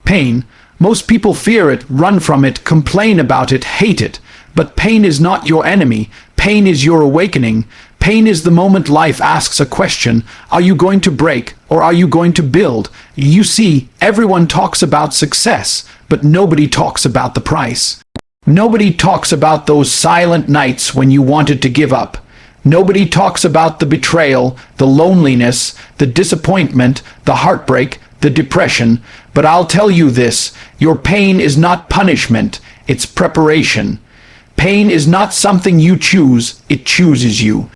Pain. Most people fear it, run from it, complain about it, hate it. But pain is not your enemy. Pain is your awakening. Pain is the moment life asks a question: are you going to break, or are you going to build? You see, everyone talks about success, but nobody talks about the price. Nobody talks about those silent nights when you wanted to give up. Nobody talks about the betrayal, the loneliness, the disappointment, the heartbreak, the depression. But I'll tell you this: your pain is not punishment, it's preparation. Pain is not something you choose, it chooses you.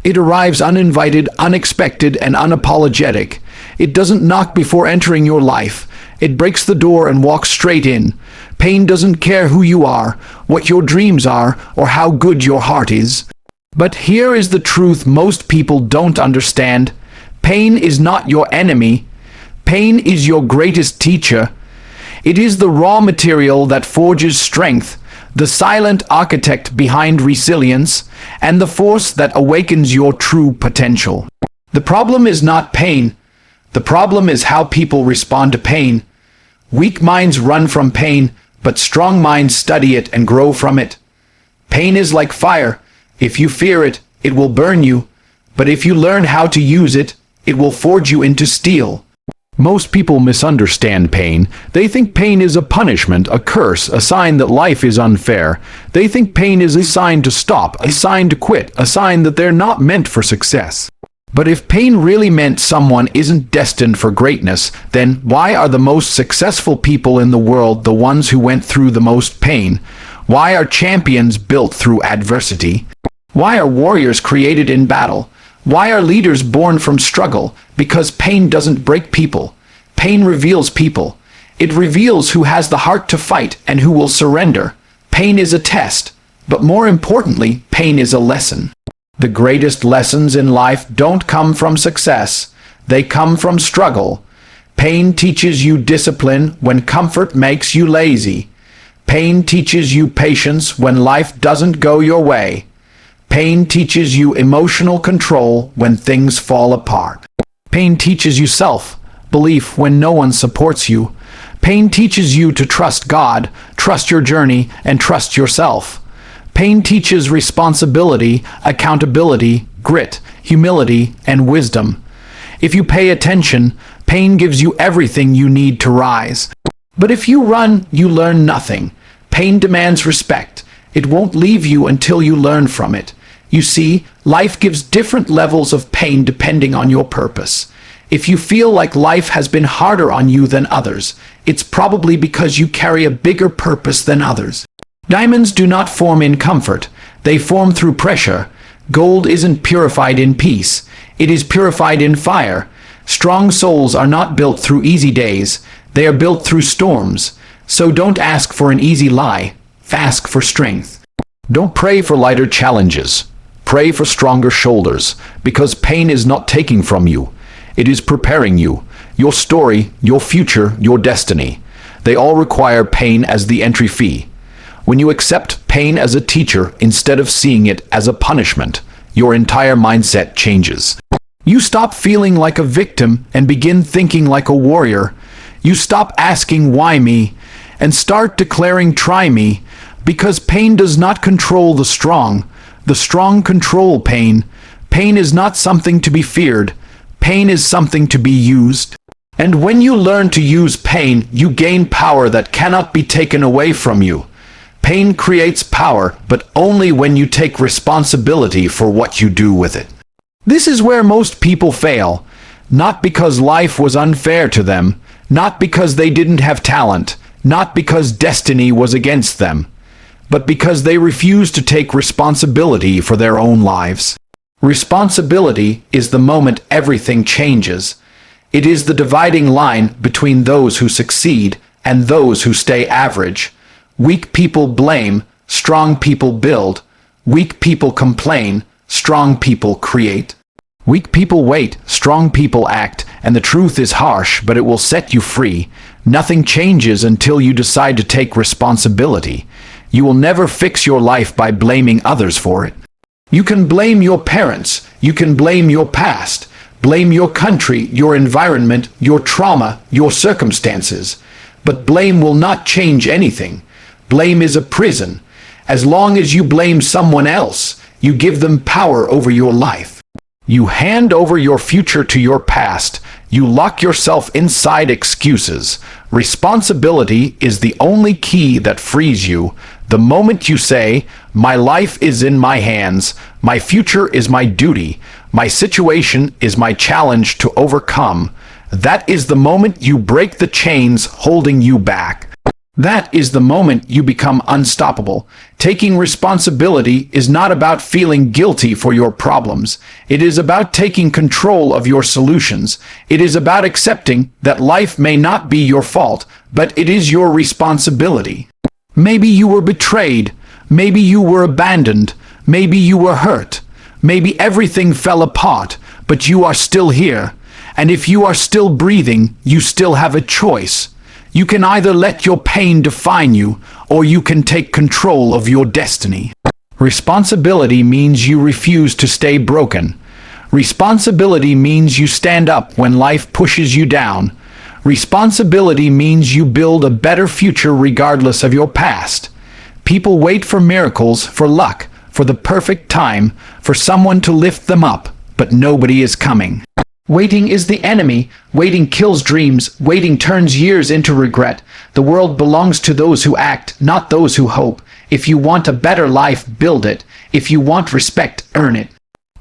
It arrives uninvited, unexpected, and unapologetic. It doesn't knock before entering your life. It breaks the door and walks straight in. Pain doesn't care who you are, what your dreams are, or how good your heart is. But here is the truth most people don't understand. Pain is not your enemy. Pain is your greatest teacher. It is the raw material that forges strength, the silent architect behind resilience, and the force that awakens your true potential. The problem is not pain. The problem is how people respond to pain. Weak minds run from pain, but strong minds study it and grow from it. Pain is like fire. If you fear it, it will burn you. But if you learn how to use it, it will forge you into steel. Most people misunderstand pain. They think pain is a punishment, a curse, a sign that life is unfair. They think pain is a sign to stop, a sign to quit, a sign that they're not meant for success. But if pain really meant someone isn't destined for greatness, then why are the most successful people in the world the ones who went through the most pain? Why are champions built through adversity? Why are warriors created in battle? Why are leaders born from struggle? Because pain doesn't break people. Pain reveals people. It reveals who has the heart to fight and who will surrender. Pain is a test, but more importantly, pain is a lesson. The greatest lessons in life don't come from success. They come from struggle. Pain teaches you discipline when comfort makes you lazy. Pain teaches you patience when life doesn't go your way. Pain teaches you emotional control when things fall apart. Pain teaches you self-belief when no one supports you. Pain teaches you to trust God, trust your journey, and trust yourself. Pain teaches responsibility, accountability, grit, humility, and wisdom. If you pay attention, pain gives you everything you need to rise. But if you run, you learn nothing. Pain demands respect. It won't leave you until you learn from it. You see, life gives different levels of pain depending on your purpose. If you feel like life has been harder on you than others, it's probably because you carry a bigger purpose than others. Diamonds do not form in comfort. They form through pressure. Gold isn't purified in peace. It is purified in fire. Strong souls are not built through easy days. They are built through storms. So don't ask for an easy lie. Ask for strength. Don't pray for lighter challenges. Pray for stronger shoulders, because pain is not taking from you. It is preparing you. Your story, your future, your destiny. They all require pain as the entry fee. When you accept pain as a teacher instead of seeing it as a punishment, your entire mindset changes. You stop feeling like a victim and begin thinking like a warrior. You stop asking why me and start declaring try me, because pain does not control the strong. The strong control pain. Pain is not something to be feared. Pain is something to be used. And when you learn to use pain, you gain power that cannot be taken away from you. Pain creates power, but only when you take responsibility for what you do with it. This is where most people fail. Not because life was unfair to them, not because they didn't have talent, not because destiny was against them, but because they refuse to take responsibility for their own lives. Responsibility is the moment everything changes. It is the dividing line between those who succeed and those who stay average. Weak people blame, strong people build. Weak people complain, strong people create. Weak people wait, strong people act, and the truth is harsh, but it will set you free. Nothing changes until you decide to take responsibility. You will never fix your life by blaming others for it. You can blame your parents, you can blame your past, blame your country, your environment, your trauma, your circumstances. But blame will not change anything. Blame is a prison. As long as you blame someone else, you give them power over your life. You hand over your future to your past. You lock yourself inside excuses. Responsibility is the only key that frees you. The moment you say, "My life is in my hands, my future is my duty, my situation is my challenge to overcome," that is the moment you break the chains holding you back. That is the moment you become unstoppable. Taking responsibility is not about feeling guilty for your problems. It is about taking control of your solutions. It is about accepting that life may not be your fault, but it is your responsibility. Maybe you were betrayed. Maybe you were abandoned. Maybe you were hurt. Maybe everything fell apart, but you are still here. And if you are still breathing, you still have a choice. You can either let your pain define you, or you can take control of your destiny. Responsibility means you refuse to stay broken. Responsibility means you stand up when life pushes you down. Responsibility means you build a better future regardless of your past. People wait for miracles, for luck, for the perfect time, for someone to lift them up, but nobody is coming. Waiting is the enemy. Waiting kills dreams. Waiting turns years into regret. The world belongs to those who act, not those who hope. If you want a better life, build it. If you want respect, earn it.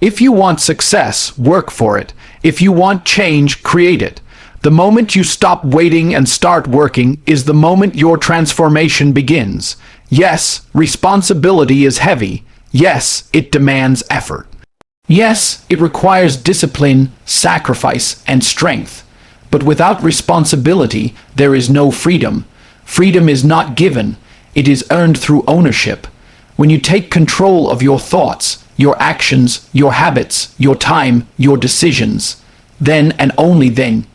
If you want success, work for it. If you want change, create it. The moment you stop waiting and start working is the moment your transformation begins. Yes, responsibility is heavy. Yes, it demands effort. Yes, it requires discipline, sacrifice, and strength. But without responsibility, there is no freedom. Freedom is not given. It is earned through ownership. When you take control of your thoughts, your actions, your habits, your time, your decisions, then and only then,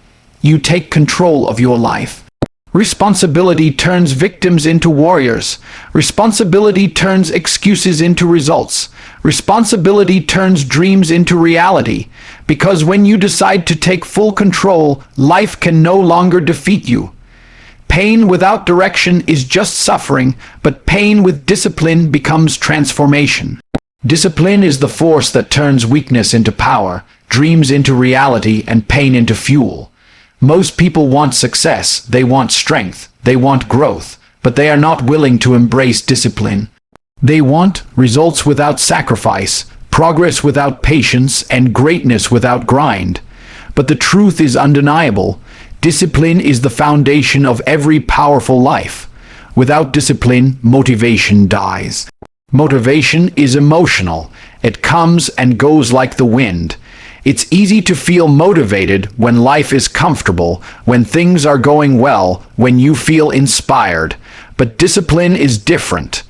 you take control of your life. Responsibility turns victims into warriors. Responsibility turns excuses into results. Responsibility turns dreams into reality. Because when you decide to take full control, life can no longer defeat you. Pain without direction is just suffering, but pain with discipline becomes transformation. Discipline is the force that turns weakness into power, dreams into reality, and pain into fuel. Most people want success, they want strength, they want growth, but they are not willing to embrace discipline. They want results without sacrifice, progress without patience, and greatness without grind. But the truth is undeniable. Discipline is the foundation of every powerful life. Without discipline, motivation dies. Motivation is emotional. It comes and goes like the wind. It's easy to feel motivated when life is comfortable, when things are going well, when you feel inspired. But discipline is different.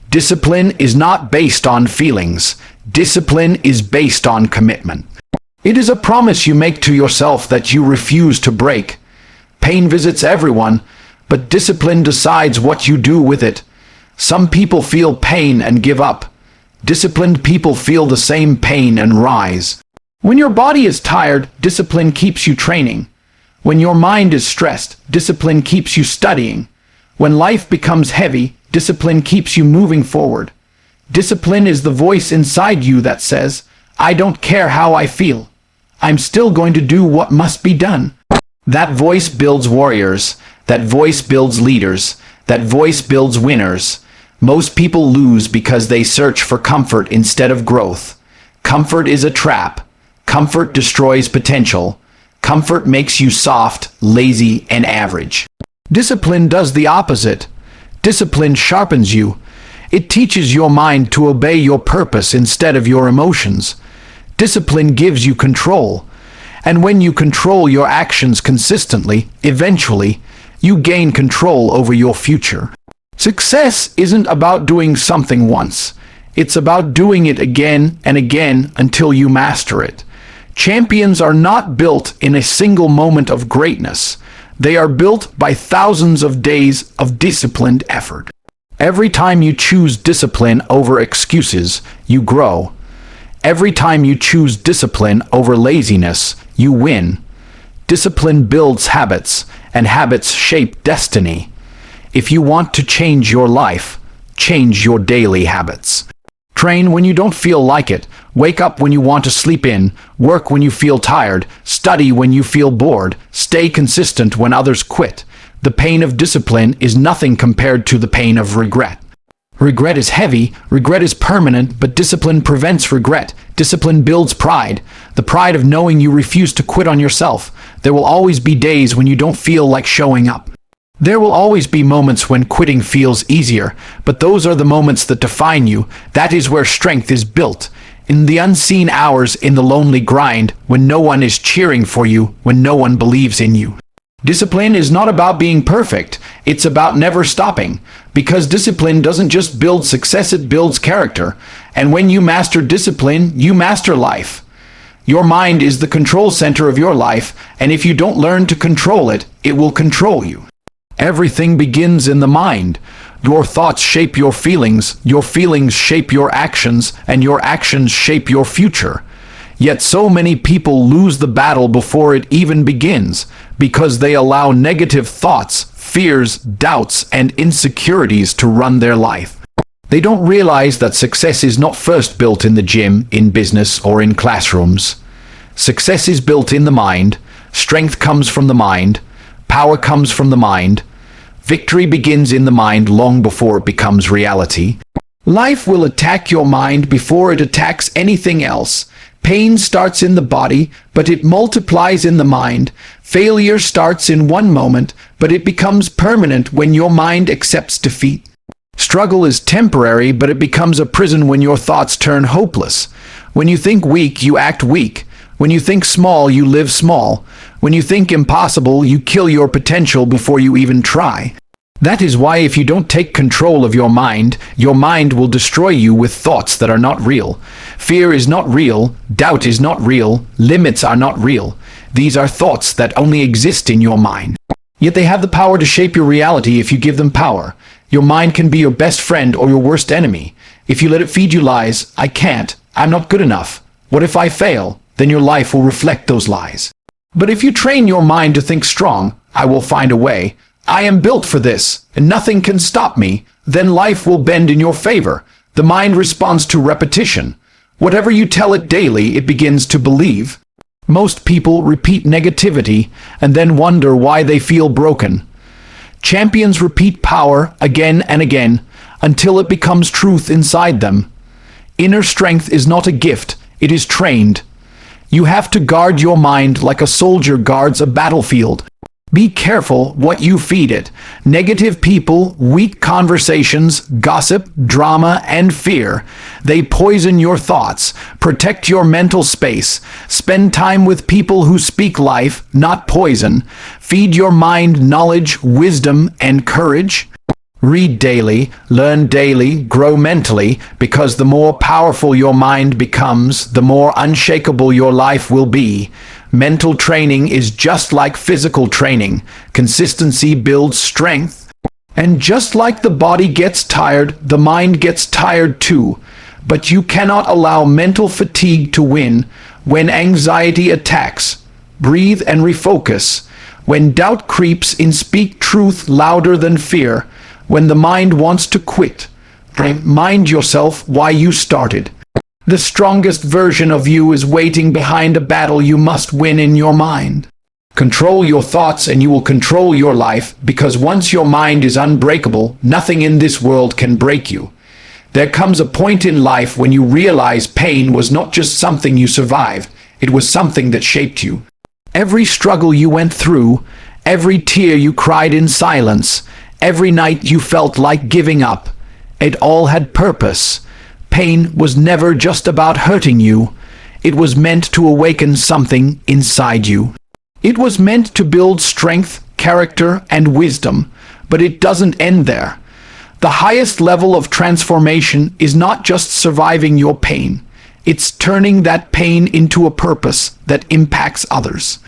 Discipline is not based on feelings. Discipline is based on commitment. It is a promise you make to yourself that you refuse to break. Pain visits everyone, but discipline decides what you do with it. Some people feel pain and give up. Disciplined people feel the same pain and rise. When your body is tired, discipline keeps you training. When your mind is stressed, discipline keeps you studying. When life becomes heavy, discipline keeps you moving forward. Discipline is the voice inside you that says, "I don't care how I feel. I'm still going to do what must be done." That voice builds warriors. That voice builds leaders. That voice builds winners. Most people lose because they search for comfort instead of growth. Comfort is a trap. Comfort destroys potential. Comfort makes you soft, lazy, and average. Discipline does the opposite. Discipline sharpens you. It teaches your mind to obey your purpose instead of your emotions. Discipline gives you control. And when you control your actions consistently, eventually, you gain control over your future. Success isn't about doing something once. It's about doing it again and again until you master it. Champions are not built in a single moment of greatness. They are built by thousands of days of disciplined effort. Every time you choose discipline over excuses, you grow. Every time you choose discipline over laziness, you win. Discipline builds habits, and habits shape destiny. If you want to change your life, change your daily habits. Train when you don't feel like it. Wake up when you want to sleep in. Work when you feel tired. Study when you feel bored. Stay consistent when others quit. The pain of discipline is nothing compared to the pain of regret. Regret is heavy, regret is permanent, but discipline prevents regret. Discipline builds pride, the pride of knowing you refuse to quit on yourself. There will always be days when you don't feel like showing up. There will always be moments when quitting feels easier, but those are the moments that define you. That is where strength is built. In the unseen hours, in the lonely grind, when no one is cheering for you, when no one believes in you. Discipline is not about being perfect, it's about never stopping. Because discipline doesn't just build success, it builds character. And when you master discipline, you master life. Your mind is the control center of your life, and if you don't learn to control it, it will control you. Everything begins in the mind. Your thoughts shape your feelings shape your actions, and your actions shape your future. Yet so many people lose the battle before it even begins, because they allow negative thoughts, fears, doubts, and insecurities to run their life. They don't realize that success is not first built in the gym, in business, or in classrooms. Success is built in the mind. Strength comes from the mind. Power comes from the mind. Victory begins in the mind long before it becomes reality. Life will attack your mind before it attacks anything else. Pain starts in the body, but it multiplies in the mind. Failure starts in one moment, but it becomes permanent when your mind accepts defeat. Struggle is temporary, but it becomes a prison when your thoughts turn hopeless. When you think weak, you act weak. When you think small, you live small. When you think impossible, you kill your potential before you even try. That is why if you don't take control of your mind will destroy you with thoughts that are not real. Fear is not real, doubt is not real, limits are not real. These are thoughts that only exist in your mind. Yet they have the power to shape your reality if you give them power. Your mind can be your best friend or your worst enemy. If you let it feed you lies, I can't, I'm not good enough, what if I fail? Then your life will reflect those lies. But if you train your mind to think strong, I will find a way. I am built for this, and nothing can stop me, then life will bend in your favor. The mind responds to repetition. Whatever you tell it daily, it begins to believe. Most people repeat negativity and then wonder why they feel broken. Champions repeat power again and again until it becomes truth inside them. Inner strength is not a gift, it is trained. You have to guard your mind like a soldier guards a battlefield. Be careful what you feed it. Negative people, weak conversations, gossip, drama, and fear. They poison your thoughts. Protect your mental space. Spend time with people who speak life, not poison. Feed your mind knowledge, wisdom, and courage. Read daily, learn daily, grow mentally, because the more powerful your mind becomes, the more unshakable your life will be. Mental training is just like physical training. Consistency builds strength. And just like the body gets tired, the mind gets tired too. But you cannot allow mental fatigue to win. When anxiety attacks, breathe and refocus. When doubt creeps in, speak truth louder than fear. When the mind wants to quit, remind yourself why you started. The strongest version of you is waiting behind a battle you must win in your mind. Control your thoughts and you will control your life, because once your mind is unbreakable, nothing in this world can break you. There comes a point in life when you realize pain was not just something you survived, it was something that shaped you. Every struggle you went through, every tear you cried in silence, every night you felt like giving up, it all had purpose. Pain was never just about hurting you. It was meant to awaken something inside you. It was meant to build strength, character, and wisdom. But it doesn't end there. The highest level of transformation is not just surviving your pain. It's turning that pain into a purpose that impacts others.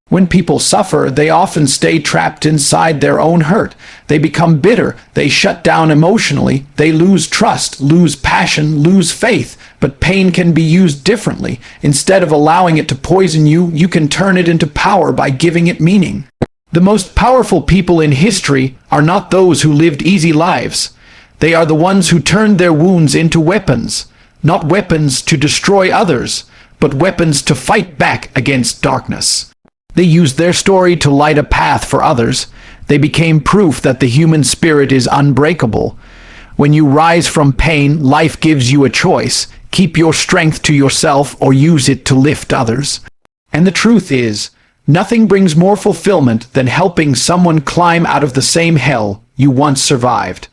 When people suffer, they often stay trapped inside their own hurt. They become bitter, they shut down emotionally, they lose trust, lose passion, lose faith. But pain can be used differently. Instead of allowing it to poison you, you can turn it into power by giving it meaning. The most powerful people in history are not those who lived easy lives. They are the ones who turned their wounds into weapons, not weapons to destroy others, but weapons to fight back against darkness. They used their story to light a path for others. They became proof that the human spirit is unbreakable. When you rise from pain, life gives you a choice. Keep your strength to yourself or use it to lift others. And the truth is, nothing brings more fulfillment than helping someone climb out of the same hell you once survived.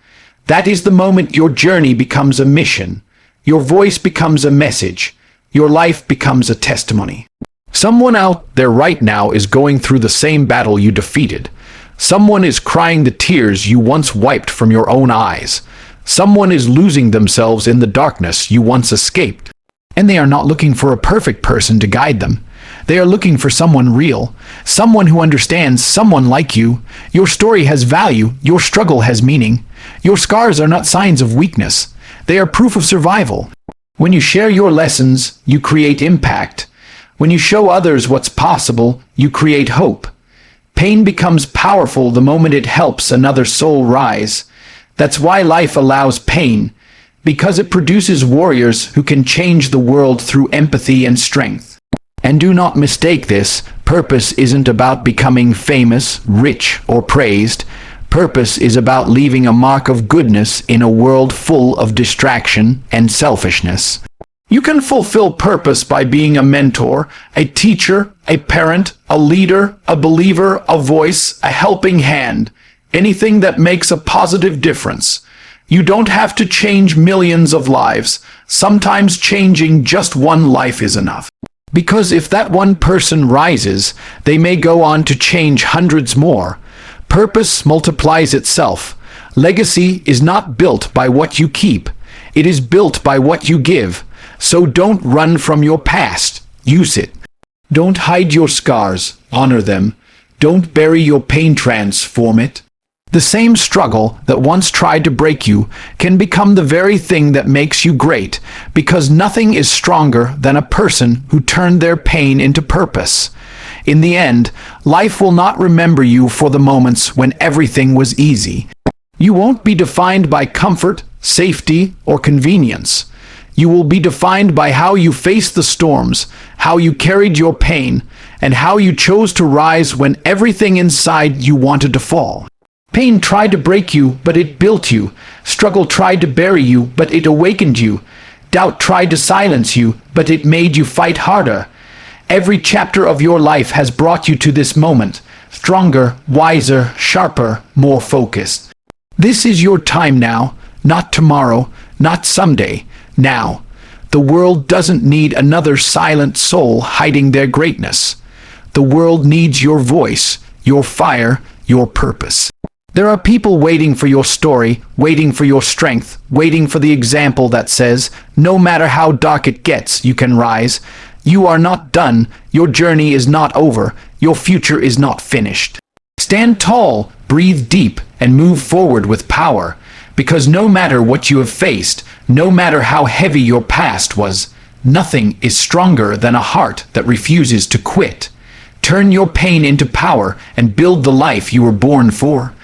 That is the moment your journey becomes a mission. Your voice becomes a message. Your life becomes a testimony. Someone out there right now is going through the same battle you defeated. Someone is crying the tears you once wiped from your own eyes. Someone is losing themselves in the darkness you once escaped. And they are not looking for a perfect person to guide them. They are looking for someone real, someone who understands, someone like you. Your story has value, your struggle has meaning. Your scars are not signs of weakness. They are proof of survival. When you share your lessons, you create impact. When you show others what's possible, you create hope. Pain becomes powerful the moment it helps another soul rise. That's why life allows pain, because it produces warriors who can change the world through empathy and strength. And do not mistake this, purpose isn't about becoming famous, rich, or praised. Purpose is about leaving a mark of goodness in a world full of distraction and selfishness. You can fulfill purpose by being a mentor, a teacher, a parent, a leader, a believer, a voice, a helping hand. Anything that makes a positive difference. You don't have to change millions of lives. Sometimes changing just one life is enough. Because if that one person rises, they may go on to change hundreds more. Purpose multiplies itself. Legacy is not built by what you keep. It is built by what you give. So don't run from your past. Use it. Don't hide your scars. Honor them. Don't bury your pain. Transform it. The same struggle that once tried to break you can become the very thing that makes you great, because nothing is stronger than a person who turned their pain into purpose. In the end, life will not remember you for the moments when everything was easy. You won't be defined by comfort, safety, or convenience. You will be defined by how you faced the storms, how you carried your pain, and how you chose to rise when everything inside you wanted to fall. Pain tried to break you, but it built you. Struggle tried to bury you, but it awakened you. Doubt tried to silence you, but it made you fight harder. Every chapter of your life has brought you to this moment, stronger, wiser, sharper, more focused. This is your time now, not tomorrow, not someday, now. The world doesn't need another silent soul hiding their greatness. The world needs your voice, your fire, your purpose. There are people waiting for your story, waiting for your strength, waiting for the example that says, no matter how dark it gets, you can rise. You are not done. Your journey is not over. Your future is not finished. Stand tall, breathe deep, and move forward with power. Because no matter what you have faced, no matter how heavy your past was, nothing is stronger than a heart that refuses to quit. Turn your pain into power and build the life you were born for.